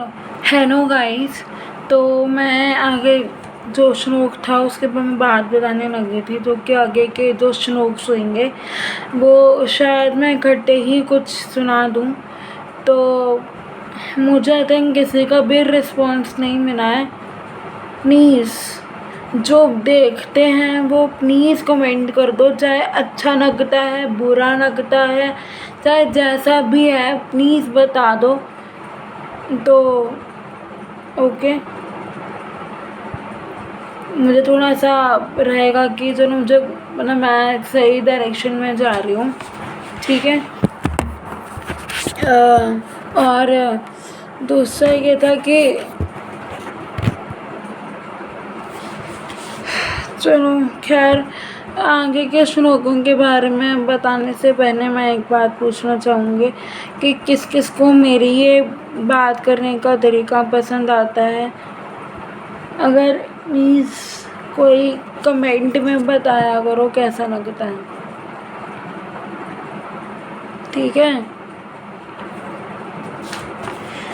Hello guys. तो मैं आगे जो श्लोक था उसके बारे में बात बताने लगी थी, जो कि आगे के जो श्लोक होंगे वो शायद मैं इकट्ठे ही कुछ सुना दूँ। तो मुझे आई थिंक किसी का भी रिस्पॉन्स नहीं मिला है। प्लीज़ जो देखते हैं वो प्लीज़ कमेंट कर दो, चाहे अच्छा लगता है बुरा लगता है चाहे जैसा भी है, प्लीज़ बता दो। तो ओके, मुझे थोड़ा सा रहेगा कि जो मुझे मतलब मैं सही डायरेक्शन में जा रही हूँ, ठीक है। और दूसरा ये था कि चलो खैर, आगे के श्लोकों के बारे में बताने से पहले मैं एक बात पूछना चाहूँगी कि किस किस को मेरी ये बात करने का तरीका पसंद आता है। अगर प्लीज़ कोई कमेंट में बताया करो कैसा लगता है, ठीक है।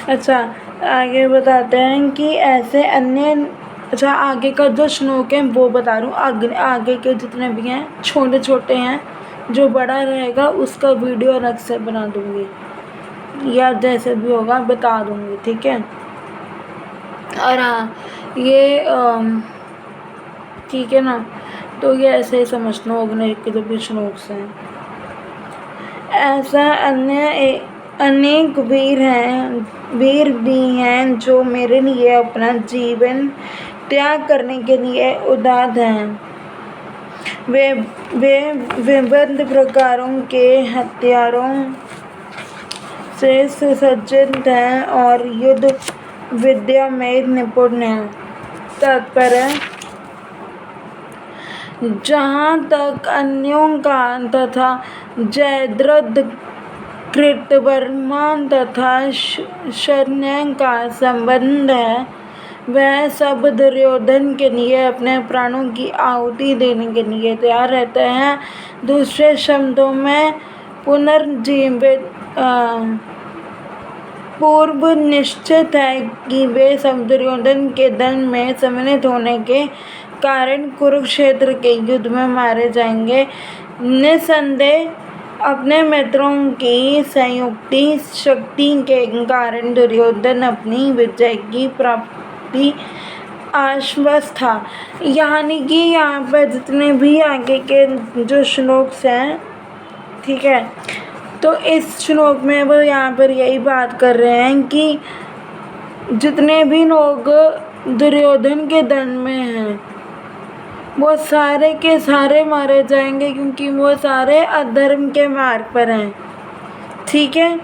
अच्छा, आगे बताते हैं कि ऐसे अन्य अच्छा आगे का जो श्लोक है वो बता रहा हूँ। आगे के जितने भी हैं छोटे छोटे हैं, जो बड़ा रहेगा उसका वीडियो अलग से बना दूँगी या जैसे भी होगा बता दूँगी, ठीक है। और हाँ, ये ठीक है ना, तो ये ऐसे ही समझना होगा कि जो भी श्लोक से हैं। ऐसा अनेक वीर भी हैं जो मेरे लिए अपना जीवन त्याग करने के लिए उदार हैं। वे विविध प्रकारों के हथियारों से सुसज्जित हैं और युद्ध विद्या में निपुण हैं। तात्पर्य, जहाँ तक अन्यों का तथा जयद्रथ कृतवर्मा तथा शल्य का संबंध है, वह सब दुर्योधन के लिए अपने प्राणों की आहुति देने के लिए तैयार रहते हैं। दूसरे शब्दों में पुनर्जीवित पूर्व निश्चित है कि वे सब दुर्योधन के दल में सम्मिलित होने के कारण कुरुक्षेत्र के युद्ध में मारे जाएंगे। निसंदेह अपने मित्रों की संयुक्त शक्ति के कारण दुर्योधन अपनी विजय की प्राप्ति आश्वस्त था। यानी कि यहाँ पर जितने भी आगे के जो श्लोक हैं, ठीक है, तो इस श्लोक में वो यहाँ पर यही बात कर रहे हैं कि जितने भी लोग दुर्योधन के दल में हैं वो सारे के सारे मारे जाएंगे, क्योंकि वो सारे अधर्म के मार्ग पर हैं, ठीक है।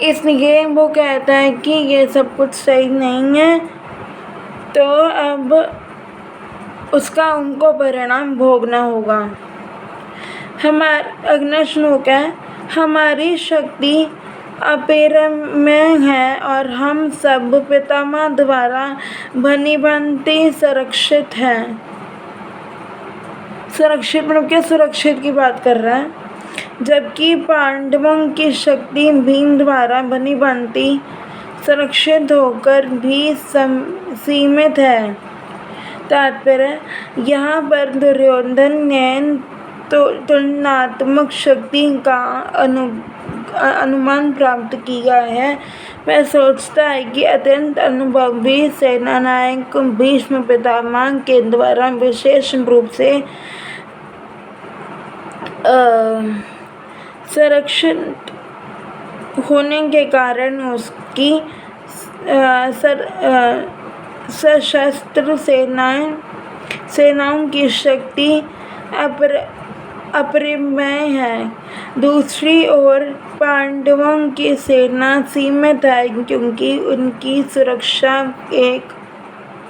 इसलिए वो कहता है कि ये सब कुछ सही नहीं है, तो अब उसका उनको परिणाम भोगना होगा। अगला श्लोक है, हमारी शक्ति अपरिमेय है और हम सब पितामह द्वारा भली-भांति सुरक्षित हैं। सुरक्षित मतलब क्या, सुरक्षित की बात कर रहा है, जबकि पांडवों की शक्ति भीम द्वारा भली-भांति सुरक्षित होकर भी सीमित है। तात्पर्य, यहाँ पर दुर्योधन ने तुलनात्मक शक्ति का अनुमान प्राप्त किया है। वह सोचता है कि अत्यंत अनुभवी सेनानायक भीष्म पितामह के द्वारा विशेष रूप से सुरक्षित होने के कारण उसकी सशस्त्र सेनाओं की शक्ति अपरिमेय है। दूसरी ओर पांडवों की सेना सीमित है, क्योंकि उनकी सुरक्षा एक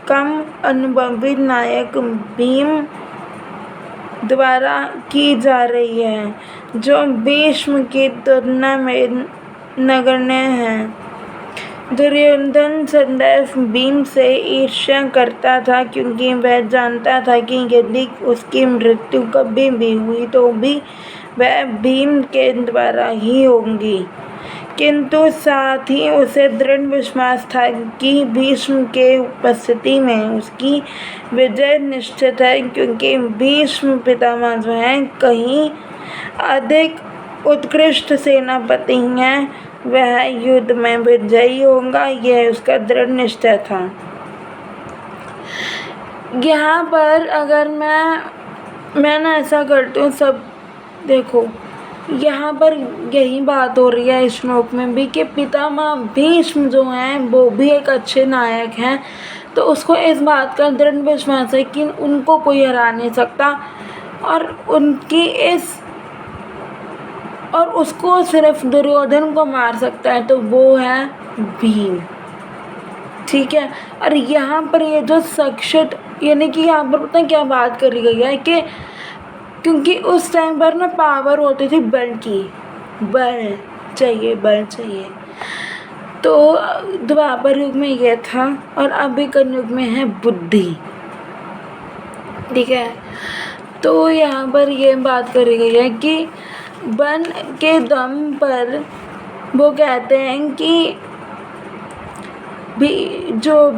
कम अनुभवी नायक भीम द्वारा की जा रही है, जो भीष्म की तुलना में नगण्य है। दुर्योधन सदैव भीम से ईर्ष्या करता था, क्योंकि वह जानता था कि यदि उसकी मृत्यु कभी भी हुई तो भी वह भीम के द्वारा ही होगी, किंतु साथ ही उसे दृढ़ विश्वास था कि भीष्म के उपस्थिति में उसकी विजय निश्चित है, क्योंकि भीष्म पितामह जो हैं कहीं अधिक उत्कृष्ट सेनापति हैं, वह युद्ध में विजयी होगा, यह उसका दृढ़ निश्चय था। यहाँ पर अगर मैं ना ऐसा करती हूँ, सब देखो यहाँ पर यही बात हो रही है इस श्लोक में भी कि पितामह भीष्म जो हैं वो भी एक अच्छे नायक हैं, तो उसको इस बात का दृढ़ विश्वास है कि उनको कोई हरा नहीं सकता, और उसको सिर्फ दुर्योधन को मार सकता है, तो वो है भीम। ठीक है। और यहाँ पर ये जो सक्षत, यानी कि यहाँ पर पता है क्या बात करी गई है कि क्योंकि उस टाइम पर ना पावर होती थी बल की, बल चाहिए, तो द्वापर युग में ये था, और अभी कलयुग में है बुद्धि। ठीक है। तो यहाँ पर ये बात करी गई है कि बल के दम पर वो कहते हैं कि भी जो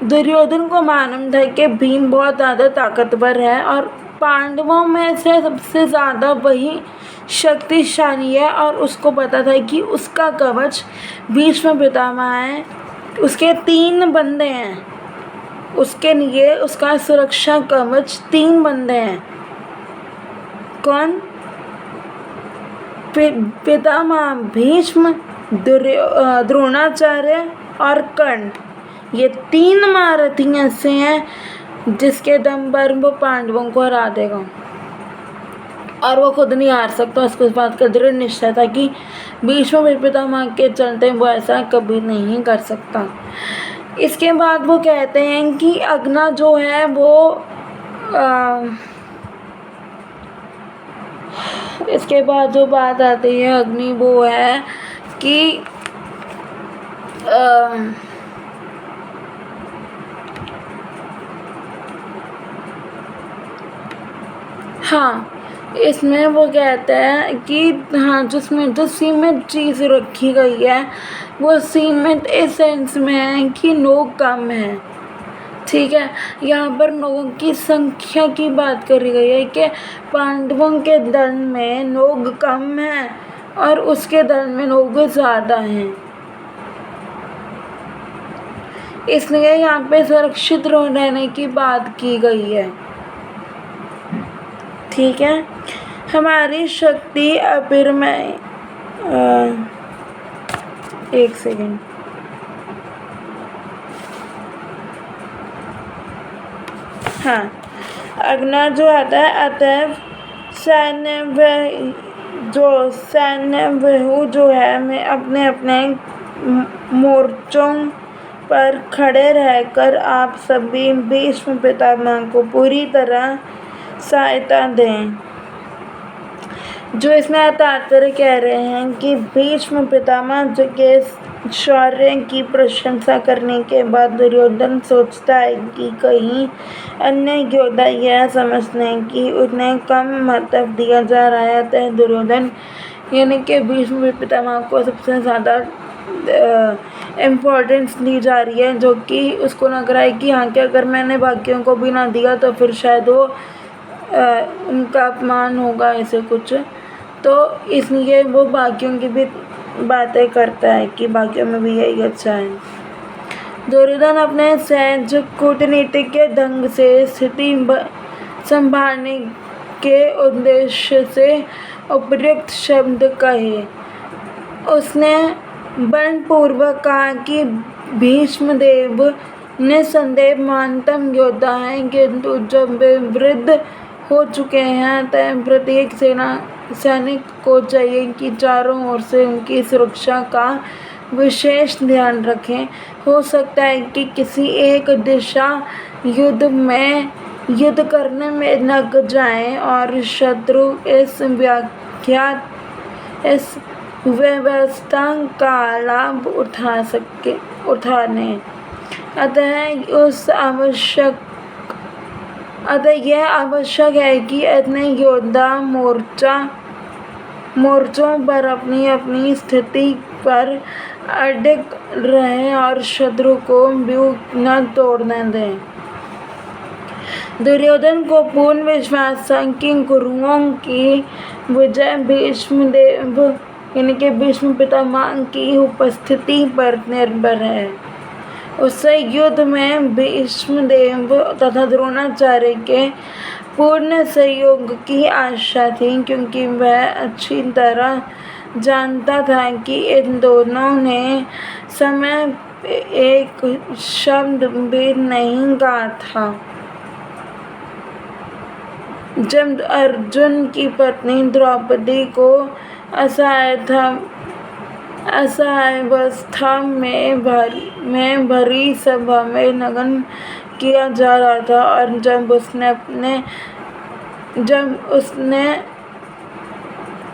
दुर्योधन को मालूम था कि भीम बहुत ज़्यादा ताकतवर है, और पांडवों में से सबसे ज़्यादा वही शक्तिशाली है, और उसको पता था कि उसका कवच भीष्म पितामह है, उसके 3 बंदे हैं, उसके लिए उसका सुरक्षा कवच 3 बंदे हैं। कौन? पितामह भीष्म, द्रोणाचार्य और कर्ण, ये 3 महारथी ऐसे हैं जिसके दम पर वो पांडवों को हरा देगा, और वो खुद नहीं हार सकता। उसको इस बात का दृढ़ निश्चय था कि भीष्म पितामह के चलते वो ऐसा कभी नहीं कर सकता। इसके बाद वो कहते हैं कि अग्ना जो है वो इसके बाद जो बात आती है अग्नि, वो है कि हाँ, इसमें वो कहते हैं कि हाँ, जिसमें जो सीमित चीज़ रखी गई है वो सीमित इस सेंस में है कि लोग कम हैं। ठीक है। यहाँ पर लोगों की संख्या की बात करी गई है कि पांडवों के दल में लोग कम हैं और उसके दल में लोग ज़्यादा हैं, इसलिए यहाँ पे सुरक्षित रहने की बात की गई है। ठीक है। हमारी शक्ति अपरिमेय, एक सेकेंड, हाँ, अग्ना जो आता है, अतएव सैन्य व्यू जो है मैं अपने अपने मोर्चों पर खड़े रहकर आप सभी भीष्म पितामह को पूरी तरह सहायता दें। जो इसमें तात्पर्य कह रहे हैं कि भीष्म पितामह के शौर्य की प्रशंसा करने के बाद दुर्योधन सोचता है कि कहीं अन्य योद्धा यह समझते हैं कि उन्हें कम महत्व दिया जा रहा है, अतः दुर्योधन यानी कि भीष्म पितामह को सबसे ज़्यादा इम्पोर्टेंस दी जा रही है, जो कि उसको लग रहा है कि हाँ, कि अगर मैंने बाकियों को भी ना दिया तो फिर शायद वो उनका अपमान होगा, ऐसे कुछ। तो इसलिए वो बाकियों की भी बातें करता है कि बाकियों में भी यही अच्छा है। दुर्योधन अपने सहज कूटनीतिक के ढंग से स्थिति संभालने के उद्देश्य से उपयुक्त शब्द कहे। उसने बलपूर्वक कहा कि भीष्मदेव निसंदेह महानतम योद्धा हैं, किंतु जब वे वृद्ध हो चुके हैं तब प्रत्येक सैनिक को चाहिए कि चारों ओर से उनकी सुरक्षा का विशेष ध्यान रखें। हो सकता है कि किसी एक दिशा युद्ध करने में लग जाएं और शत्रु इस व्यवस्था का लाभ उठाने। अतः यह आवश्यक है कि इतने योद्धा मोर्चा मोर्चों पर अपनी अपनी स्थिति पर अडिग रहें और शत्रु को व्यूह न तोड़ने दें। दुर्योधन को पूर्ण विश्वास था कि कुरुओं की विजय भीष्मदेव यानी कि भीष्म पितामह की उपस्थिति पर निर्भर है। उससे युद्ध में भीष्मदेव तथा द्रोणाचार्य के पूर्ण सहयोग की आशा थी, क्योंकि वह अच्छी तरह जानता था कि इन दोनों ने समय एक शब्द भी नहीं कहा था। जब अर्जुन की पत्नी द्रौपदी को असहायावस्था में भरी सभा में नग्न किया जा रहा था और जब उसने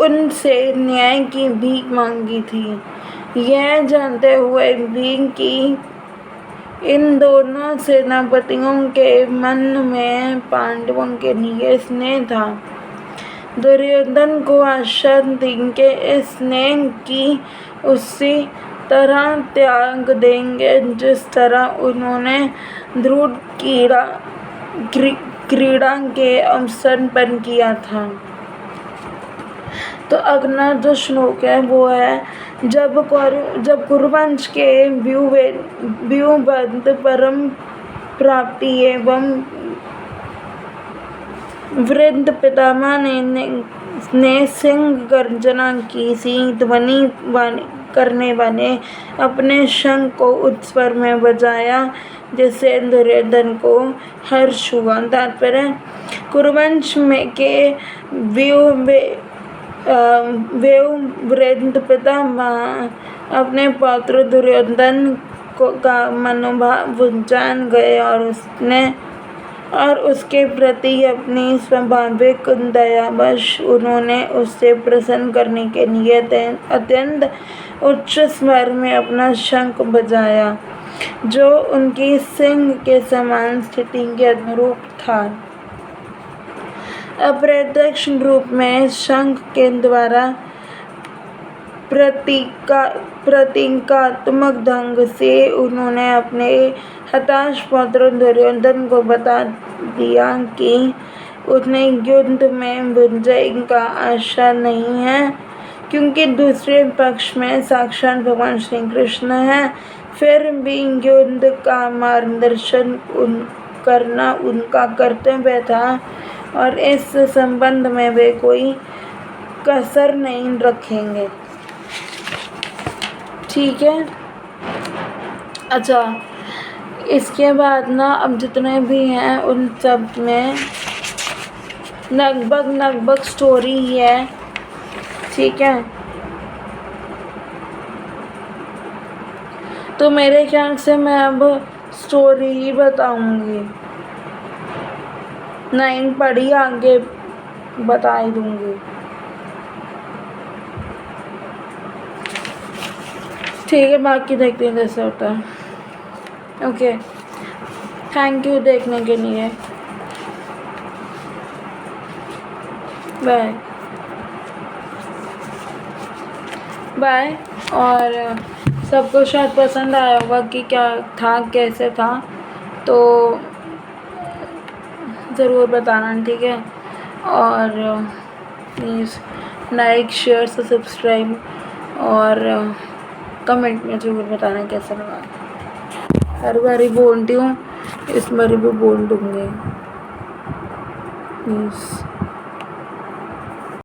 उनसे न्याय की भीख मांगी थी, यह जानते हुए भी कि इन दोनों सेनापतियों के मन में पांडवों के लिए स्नेह था, दुर्योधन को आशा थी कि इस स्नेह की उसी तरह त्याग देंगे जिस तरह उन्होंने ध्रुव क्रीड़ा के अवसर पर किया था। तो अगला जो श्लोक है वो है, जब कुरुवंश के व्यूहबद्ध परम प्राप्ति एवं वृद्ध पितामह ने सिंह गर्जना की सी ध्वनि करने वाले अपने शंख को उच्च स्वर में बजाया, जिससे दुर्योधन को हर्ष हुआ। तात्पर्य, कुरुवंश के वृद्ध पितामह अपने पौत्र दुर्योधन का मनोभाव जान गए और उसके प्रति अपनी स्वाभाविक दयावश उन्होंने उससे प्रसन्न करने के लिए अत्यंत उच्च स्वर में अपना शंख बजाया, जो उनकी सिंह के समान स्थिति के अनुरूप था। अप्रत्यक्ष रूप में शंख के द्वारा प्रतीकात्मक ढंग से उन्होंने अपने हताश पुत्र दुर्योधन को बता दिया कि उन्हें युद्ध में विजय का आशा नहीं है, क्योंकि दूसरे पक्ष में साक्षात भगवान श्री कृष्ण है। फिर भी युद्ध का मार्गदर्शन करना उनका कर्तव्य था और इस संबंध में वे कोई कसर नहीं रखेंगे। ठीक है। अच्छा, इसके बाद ना अब जितने भी हैं उन सब में लगभग स्टोरी ही है। ठीक है, तो मेरे ख्याल से मैं अब स्टोरी ही बताऊंगी, नहीं पढ़ी आगे बता ही दूंगी। ठीक है, बाकी देखते हैं जैसे होता है। ओके, थैंक यू देखने के लिए। Bye bye. और सबको शायद पसंद आया होगा कि क्या था, कैसे था, तो ज़रूर बताना। ठीक है, और प्लीज़ लाइक, शेयर, सब्सक्राइब और कमेंट में ज़रूर बताना कैसा लगा। हर बारी बोलती हूँ, इस बारी भी बोल दूँगी। प्लीज़।